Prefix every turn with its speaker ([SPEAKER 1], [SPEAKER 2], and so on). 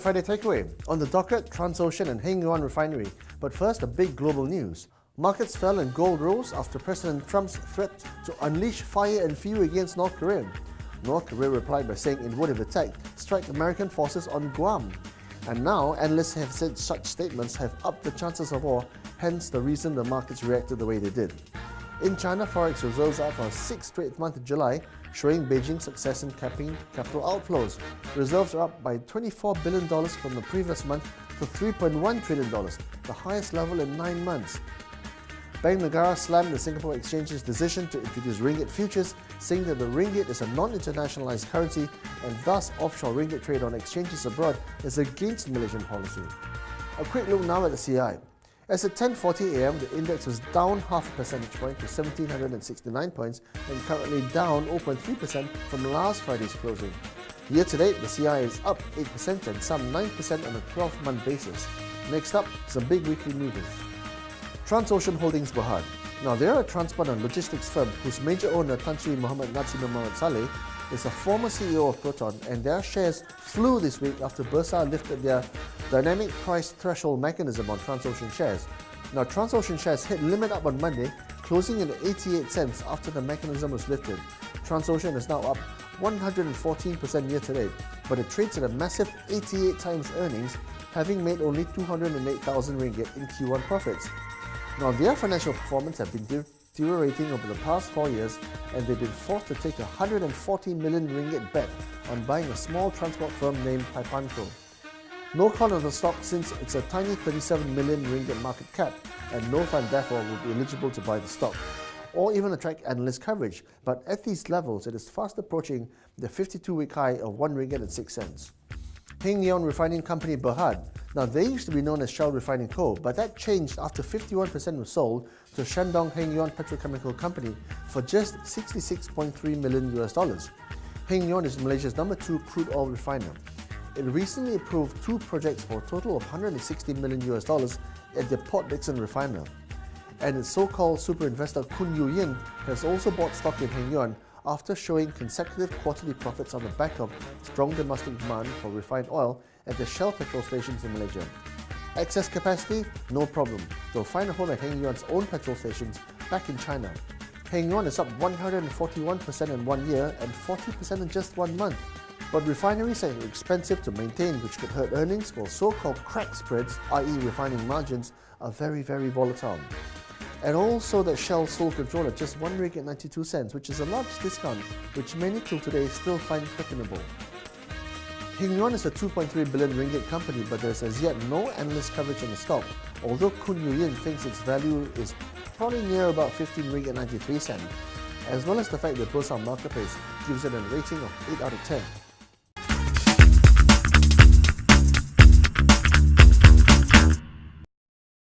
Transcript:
[SPEAKER 1] Friday Takeaway. On the docket, Transocean and Hengyuan Refinery. But first, the big global news. Markets fell and gold rose after President Trump's threat to unleash fire and fury against North Korea. North Korea replied by saying it would, if attacked, strike American forces on Guam. And now, analysts have said such statements have upped the chances of war, hence the reason the markets reacted the way they did. In China, forex reserves are for a sixth straight month in July, showing Beijing's success in capping capital outflows. Reserves are up by $24 billion from the previous month to $3.1 trillion, the highest level in 9 months. Bank Negara slammed the Singapore Exchange's decision to introduce ringgit futures, saying that the ringgit is a non-internationalized currency and thus offshore ringgit trade on exchanges abroad is against Malaysian policy. A quick look now at the CI. As at 10:40 a.m., the index was down half a percentage point to 1,769 points and currently down 0.3% from last Friday's closing. Year to date, the CI is up 8% and some 9% on a 12-month basis. Next up, some big weekly movers. Transocean Holdings Berhad. Now, they're a transport and logistics firm whose major owner, Tan Sri Muhammad Natsir Muhammad Saleh, is a former CEO of Proton, and their shares flew this week after Bursa lifted their dynamic price threshold mechanism on Transocean shares. Now, Transocean shares hit limit up on Monday, closing in at 88 cents after the mechanism was lifted. Transocean is now up 114% year to date, but it trades at a massive 88 times earnings, having made only 208,000 ringgit in Q1 profits. Now, their financial performance has been deteriorating over the past 4 years, and they've been forced to take a 140 million ringgit bet on buying a small transport firm named Taipanco. No call on the stock since it's a tiny 37 million ringgit market cap, and no fund therefore will be eligible to buy the stock, or even attract analyst coverage. But at these levels, it is fast approaching the 52-week high of 1 ringgit and 6 cents. Hengyuan Refining Company Berhad. Now, they used to be known as Shell Refining Co., but that changed after 51% was sold to Shandong Hengyuan Petrochemical Company for just $66.3 million. Hengyuan is Malaysia's #2 crude oil refiner. It recently approved 2 projects for a total of $160 million at the Port Dickson refiner. And its so-called super investor Kun Yu Yin has also bought stock in Hengyuan after showing consecutive quarterly profits on the back of strong domestic demand for refined oil at the Shell petrol stations in Malaysia. Excess capacity? No problem. They'll find a home at Hengyuan's own petrol stations back in China. Hengyuan is up 141% in 1 year and 40% in just 1 month. But refineries are expensive to maintain, which could hurt earnings, while so-called crack spreads, i.e. refining margins, are very, very volatile. And also that Shell sold control at just 1 ringgit 92 cents, which is a large discount, which many till today still find questionable. Hengyuan is a 2.3 billion ringgit company, but there's as yet no analyst coverage on the stock, although Kun Yu Yin thinks its value is probably near about 15 ringgit 93 cents, as well as the fact that Bursa Marketplace gives it a rating of 8 out of 10.